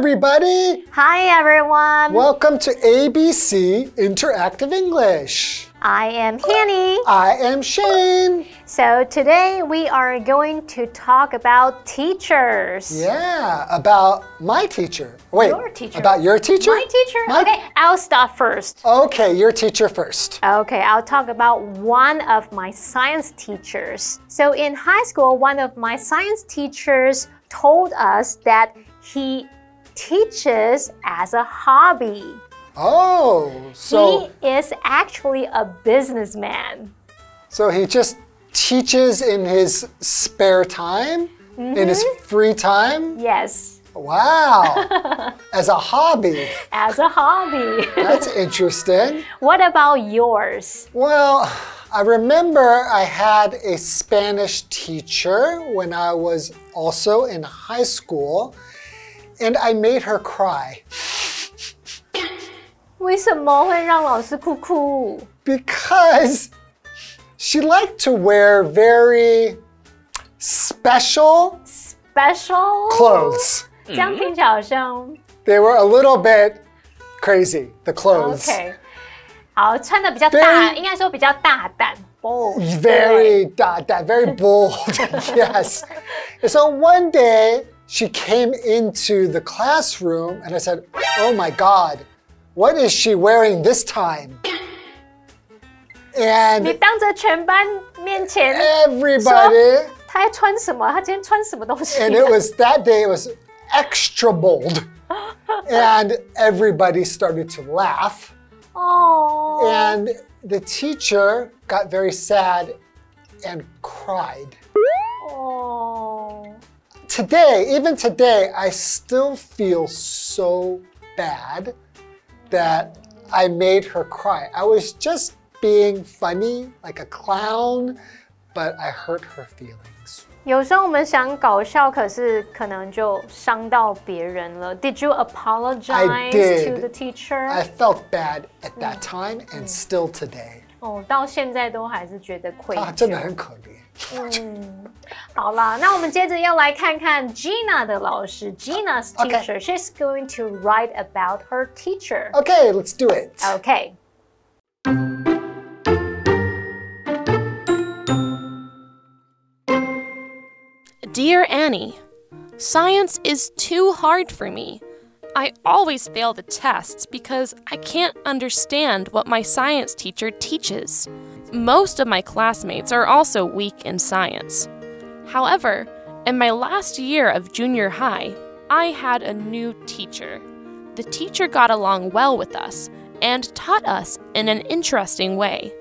everybody! Hi, everyone! Welcome to ABC Interactive English. I am Hanny. I am Shane. So today we are going to talk about teachers. Yeah, about my teacher. Wait, your teacher. About your teacher? My teacher? Okay, I'll start first. Okay, your teacher first. Okay, I'll talk about one of my science teachers. So in high school, one of my science teachers told us that he teaches as a hobby. Oh, so... He is actually a businessman. So he just teaches in his spare time? In his free time? Yes. Wow. As a hobby. As a hobby. That's interesting. What about yours? Well, I remember I had a Spanish teacher when I was also in high school, and I made her cry. 为什么会让老师哭哭？ Because she liked to wear very special clothes. 这样听起来好像 They were a little bit crazy, the clothes. OK， 好，穿的比较大，应该说比较大胆 bold. Very bold. Yes. And so one day she came into the classroom and I said, "Oh my God, what is she wearing this time?" And 你当着全班面前 everybody, 他在穿什么？他今天穿什么东西？ and it was that day, it was extra bold. And everybody started to laugh. Oh. And the teacher got very sad and cried. Oh. Even today, I still feel so bad that I made her cry. I was just being funny, like a clown, but I hurt her feelings. 有时候我们想搞笑，可是可能就伤到别人了。Did you apologize I did. to the teacher? I felt bad at that time and still today. 哦，到现在都还是觉得愧疚。真的很可怜。好啦，那我们接着要来看看 Gina 的老师 Gina's teacher. She's going to write about her teacher. Okay, let's do it. Okay. Dear Annie, science is too hard for me. I always fail the tests because I can't understand what my science teacher teaches. Most of my classmates are also weak in science. However, in my last year of junior high, I had a new teacher. The teacher got along well with us and taught us in an interesting way.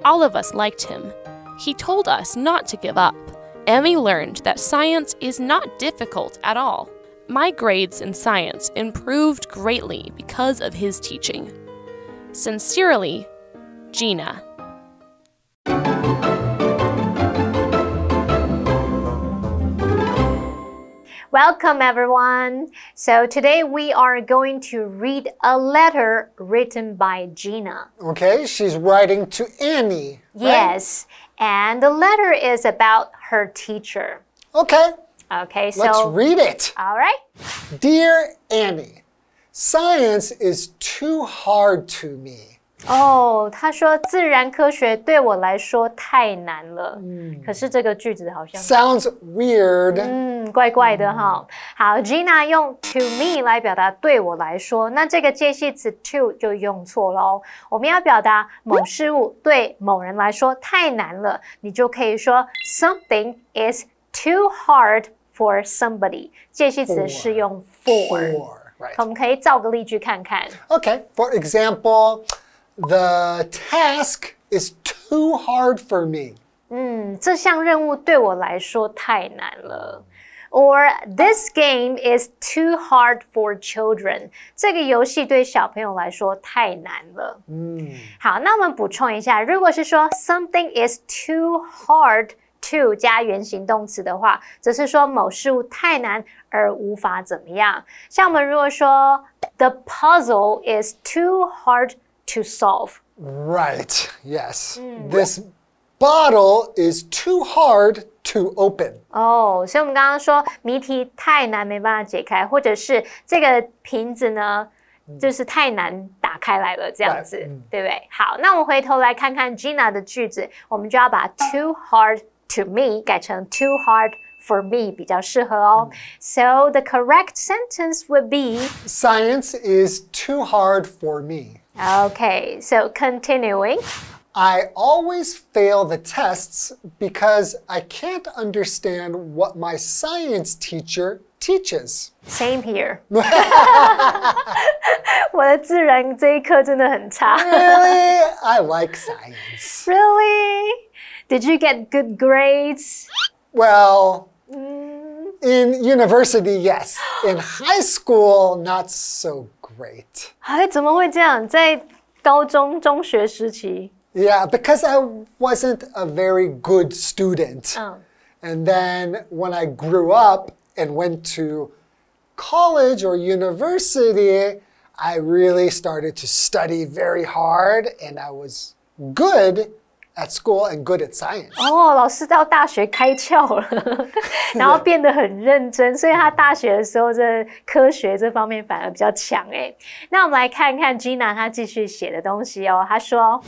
All of us liked him. He told us not to give up, and we learned that science is not difficult at all. My grades in science improved greatly because of his teaching. Sincerely, Gina. Welcome, everyone. So today we are going to read a letter written by Gina. Okay, she's writing to Annie. Yes, right? And the letter is about her teacher. Okay. Okay, so let's read it. All right. Dear Annie, science is too hard to me. 哦，他说自然科学对我来说太难了。可是这个句子好像 Sounds weird. 怪怪的哈。好 ，Gina 用 to me 来表达对我来说，那这个介系词 to 就用错喽。我们要表达某事物对某人来说太难了，你就可以说 something is too hard for somebody。介系词是用 for。Right. 我们可以造个例句看看。Okay, for example, the task is too hard for me. 这项任务对我来说太难了。Or this game is too hard for children. 这个游戏对小朋友来说太难了。好，那我们补充一下，如果是说 something is too hard to 加原形动词的话，则是说某事物太难而无法怎么样。像我们如果说 the puzzle is too hard to solve. Right, yes. This bottle is too hard too open. 哦，所以我们刚刚说谜题太难没办法解开，或者是这个瓶子呢，就是太难打开来了，这样子，对不对？好，那我们回头来看看 Gina 的句子，我们就要把 too hard to me 改成 too hard for me 比较适合哦。So the correct sentence would be Science is too hard for me. Okay, so continuing. I always fail the tests because I can't understand what my science teacher teaches. Same here. 我的自然这一科真的很差。Really? I like science. Really? Did you get good grades? Well, in university, yes. In high school, not so great. 哎，怎么会这样？在高中、中学时期。Yeah, because I wasn't a very good student. And then when I grew up and went to college or university, I really started to study very hard, and I was good at school and good at science. 哦，老师到大学开窍了，然后变得很认真，所以他大学的时候这科学这方面反而比较强哎。那我们来看看 Gina 她继续写的东西哦，她说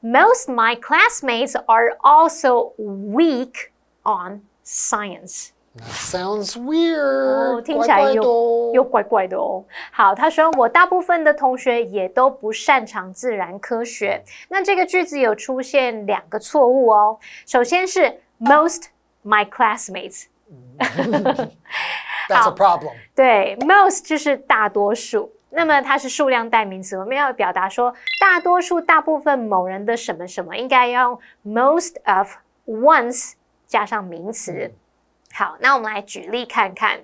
Most my classmates are also weak on science. That sounds weird. 哦，听起来又怪怪的哦。好，他说我大部分的同学也都不擅长自然科学。那这个句子有出现两个错误哦。首先是 most my classmates 。That's a problem. 对 ，most 就是大多数。那么它是数量代名词，我们要表达说大多数、大部分某人的什么什么，应该要用 most of ones 加上名词。好，那我们来举例看看。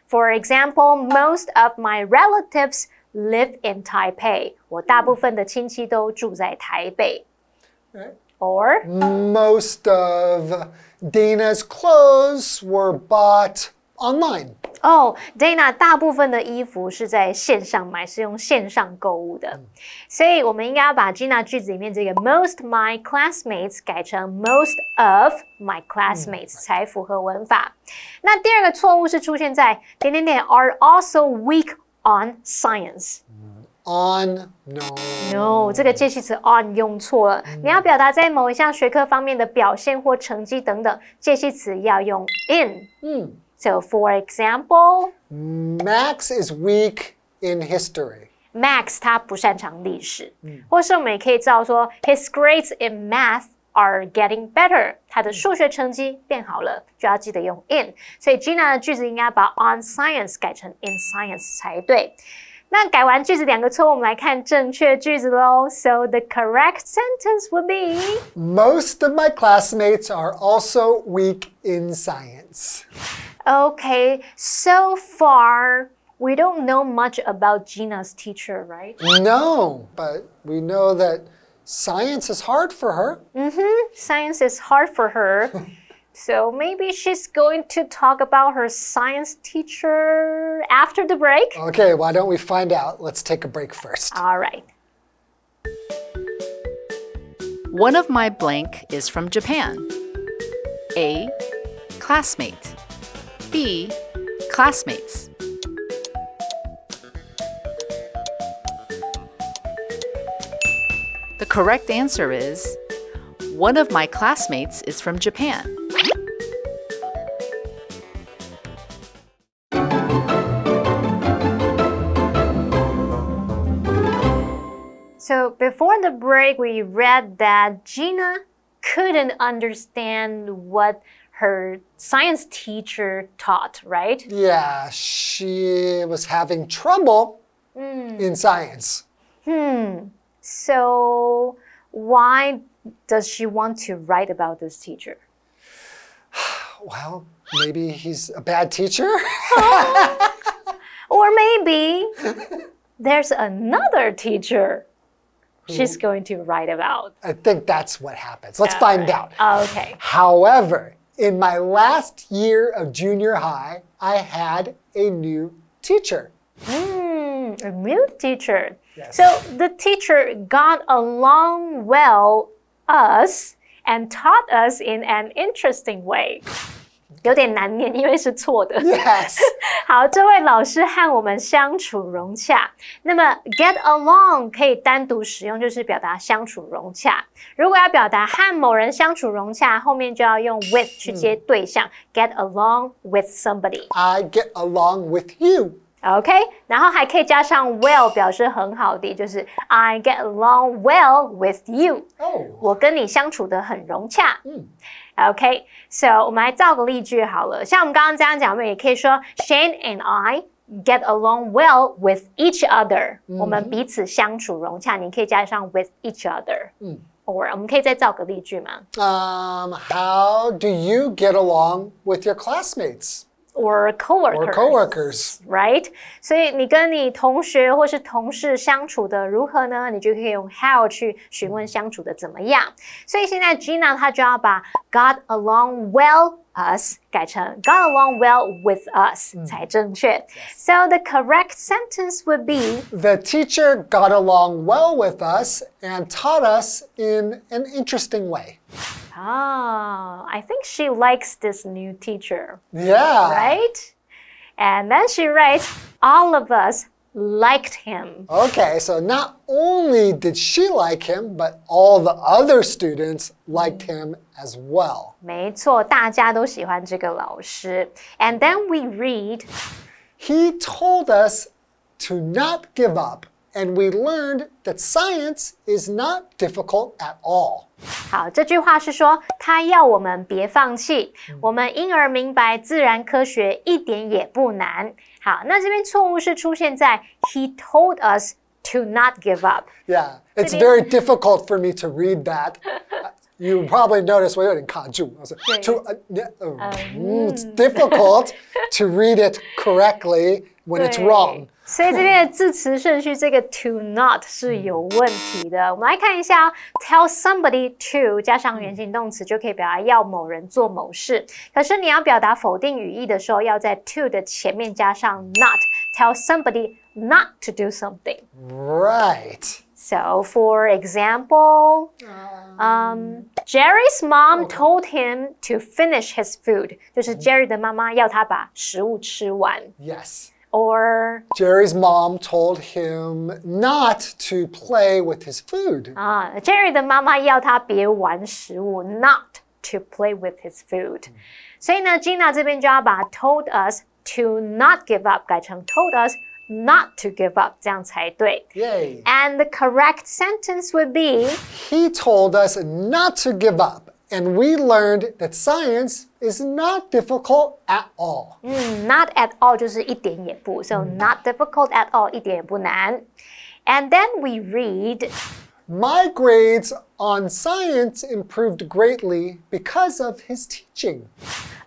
For example, most of my relatives live in Taipei. 我大部分的亲戚都住在台北。Or most of Dana's clothes were bought online. 哦 Dana 大部分的衣服是在线上买，是用线上购物的。所以我们应该要把 Gina 句子里面这个 most my classmates 改成 most of my classmates 才符合文法。那第二个错误是出现在点点点 are also weak on science。On No， 这个介系词 on 用错了。你要表达在某一项学科方面的表现或成绩等等，介系词要用 in。So for example, Max is weak in history. Max 他不擅长历史，或是我们也可以照说 his grades in math are getting better. 他的数学成绩变好了，就要记得用 in。所以 Gina 的句子应该把 on science 改成 in science 才对。那改完句子两个错误，我们来看正确句子咯。So the correct sentence would be Most of my classmates are also weak in science. Okay, so far we don't know much about Gina's teacher, right? No, but we know that science is hard for her. Science is hard for her. So maybe she's going to talk about her science teacher after the break. Okay, why don't we find out? Let's take a break first. All right. One of my blank is from Japan. A. Classmate. B. Classmates. The correct answer is one of my classmates is from Japan. So before the break, we read that Gina couldn't understand what her science teacher taught, right? Yeah, she was having trouble in science. So why does she want to write about this teacher? Well, maybe he's a bad teacher. Or maybe there's another teacher she's going to write about. I think that's what happens. Let's find out. Okay. However, in my last year of junior high, I had a new teacher. A new teacher. Yes. So the teacher got along well us and taught us in an interesting way. 有点难念，因为是错的。Yes. 好，这位老师和我们相处融洽。那么 get along 可以单独使用，就是表达相处融洽。如果要表达和某人相处融洽，后面就要用 with 去接对象。Get along with somebody. I get along with you. OK， 然后还可以加上 well 表示很好的，就是 I get along well with you。我跟你相处得很融洽。OK， so 我们来造个例句好了。像我们刚刚这样讲，我们也可以说 Shane and I get along well with each other。我们彼此相处融洽，你可以加上 with each other。or 我们可以再造个例句吗？How do you get along with your classmates? Or coworkers, right? 所以你跟你同学或是同事相处的如何呢？你就可以用 how 去询问相处的怎么样。所以现在 Gina 她就要把 got along well us 改成 got along well with us 才正确。So the correct sentence would be The teacher got along well with us and taught us in an interesting way. Oh, I think she likes this new teacher. Yeah. Right? And then she writes, all of us liked him. Okay, so not only did she like him, but all the other students liked him as well. 没错，大家都喜欢这个老师。And then we read, He told us to not give up, and we learned that science is not difficult at all. 好，这句话是说他要我们别放弃，我们因而明白自然科学一点也不难。好，那这边错误是出现在 He told us to not give up. Yeah, it's very difficult for me to read that. You probably noticed 我有点卡住。It's difficult to read it correctly when it's wrong. 所以这边的字词顺序，这个 to not 是有问题的。我们来看一下tell somebody to 加上原形动词就可以表达要某人做某事。可是你要表达否定语义的时候，要在 to 的前面加上 not. Tell somebody not to do something. Right. So, for example, Jerry's mom told him to finish his food. 就是 Jerry 的妈妈要他把食物吃完。Yes. Or Jerry's mom told him not to play with his food. Jerry 的妈妈要他别玩食物 not to play with his food. 所以呢 Gina 这边就要把 told us to not give up 改成 told us not to give up 这样才对。Yay. And the correct sentence would be He told us not to give up, and we learned that science is not difficult at all. Not at all 就是一点也不 So not difficult at all 一点也不难。And then we read My grades on science improved greatly because of his teaching.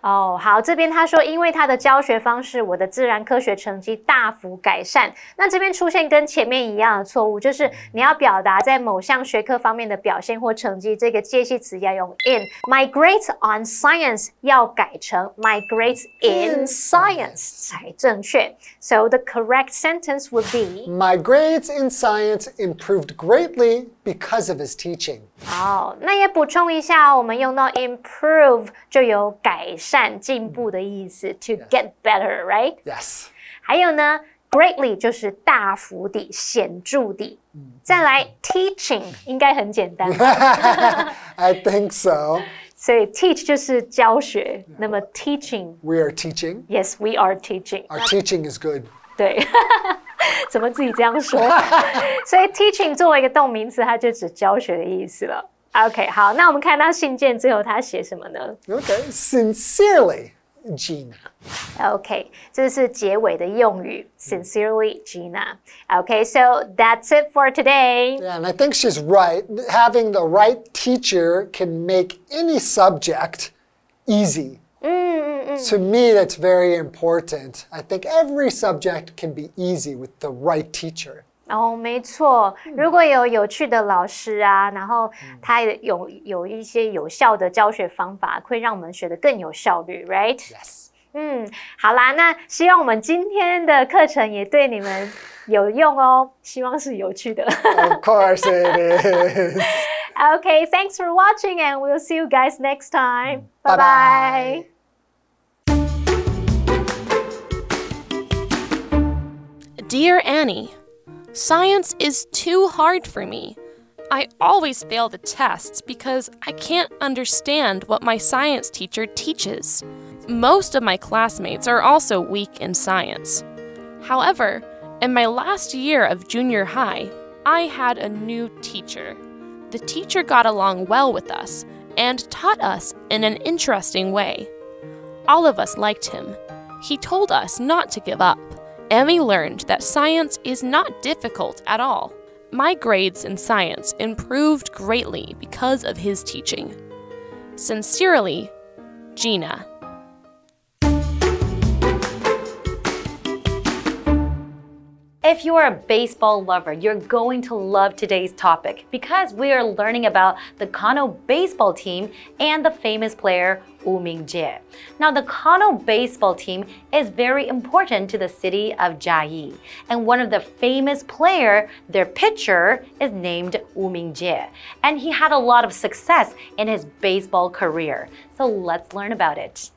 好，这边他说因为他的教学方式，我的自然科学成绩大幅改善。那这边出现跟前面一样的错误，就是你要表达在某项学科方面的表现或成绩，这个介系词要用 in。My grades on science 要改成 My grades in science 才正确。So the correct sentence would be My grades in science improved greatly because of his teaching. 好，那也补充一下，我们用到 improve 就有改善、进步的意思 ，to get better, right? Yes. 还有呢 ，greatly 就是大幅地、显著地。再来 ，teaching 应该很简单吧I think so. 所以 teach 就是教学，那么 teaching We are teaching. Yes, we are teaching. Our teaching is good. 对，怎么自己这样说？所以 teaching 作为一个动名词，它就指教学的意思了。OK， 好，那我们看到信件最后他写什么呢 Okay. Sincerely, Gina. OK， 这是结尾的用语 ，Sincerely Gina. OK, so that's it for today. Yeah, and I think she's right. Having the right teacher can make any subject easy. To me, that's very important. I think every subject can be easy with the right teacher. 没错，如果有趣的老师啊，然后他有一些有效的教学方法，会让我们学得更有效率 ，right? Yes. 好啦，那希望我们今天的课程也对你们有用哦，希望是有趣的。Of course it is. Okay, thanks for watching and we'll see you guys next time. Bye-bye. Bye-bye. Dear Annie, science is too hard for me. I always fail the tests because I can't understand what my science teacher teaches. Most of my classmates are also weak in science. However, in my last year of junior high, I had a new teacher. The teacher got along well with us and taught us in an interesting way. All of us liked him. He told us not to give up, and we learned that science is not difficult at all. My grades in science improved greatly because of his teaching. Sincerely, Gina. If you are a baseball lover, you're going to love today's topic because we are learning about the Kano Baseball Team and the famous player Woo Ming-jae. Now, the Kano Baseball Team is very important to the city of Jiayi, and one of the famous players, their pitcher, is named Woo Ming-jae, and he had a lot of success in his baseball career. So let's learn about it.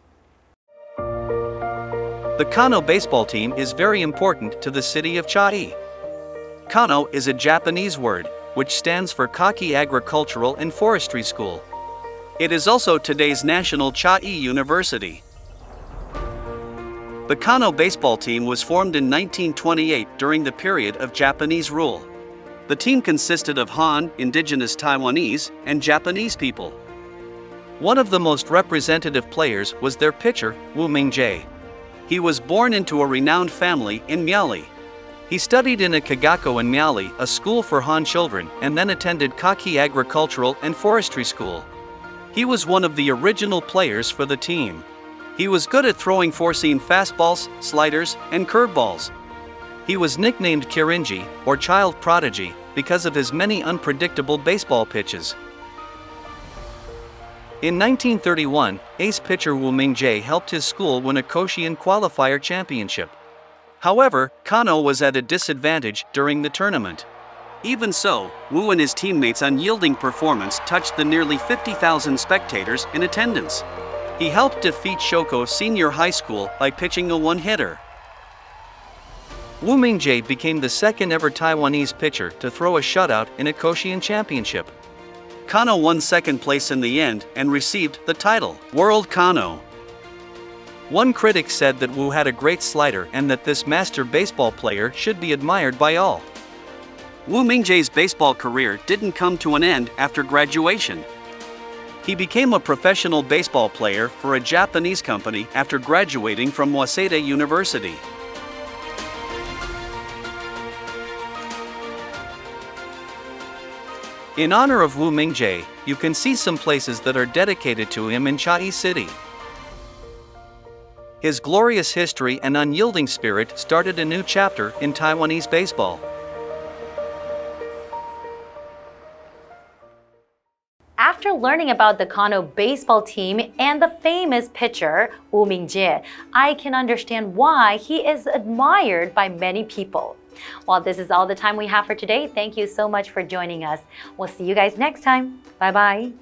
The Kano Baseball Team is very important to the city of Chiayi. Kano is a Japanese word, which stands for Kaki Agricultural and Forestry School. It is also today's national Chiayi University. The Kano Baseball Team was formed in 1928 during the period of Japanese rule. The team consisted of Han, indigenous Taiwanese, and Japanese people. One of the most representative players was their pitcher, Woo Ming-jae. He was born into a renowned family in Miali. He studied in a kagako in Miali, a school for Han children, and then attended Kaki Agricultural and Forestry School. He was one of the original players for the team. He was good at throwing four-seam fastballs, sliders, and curveballs. He was nicknamed Kirinji, or Child Prodigy, because of his many unpredictable baseball pitches. In 1931, ace pitcher Woo Ming-jae helped his school win a Koshien qualifier championship. However, Kano was at a disadvantage during the tournament. Even so, Woo and his teammates' unyielding performance touched the nearly 50,000 spectators in attendance. He helped defeat Shoko Senior High School by pitching a one-hitter. Woo Ming-jae became the second ever Taiwanese pitcher to throw a shutout in a Koshien championship. Kano won second place in the end and received the title, World Kano. One critic said that Woo had a great slider and that this master baseball player should be admired by all. Woo Ming-jae's baseball career didn't come to an end after graduation. He became a professional baseball player for a Japanese company after graduating from Waseda University. In honor of Woo Ming-jae, you can see some places that are dedicated to him in Chiayi City. His glorious history and unyielding spirit started a new chapter in Taiwanese baseball. After learning about the Kano Baseball Team and the famous pitcher Woo Ming-jae, I can understand why he is admired by many people. Well, this is all the time we have for today. Thank you so much for joining us. We'll see you guys next time. Bye-bye.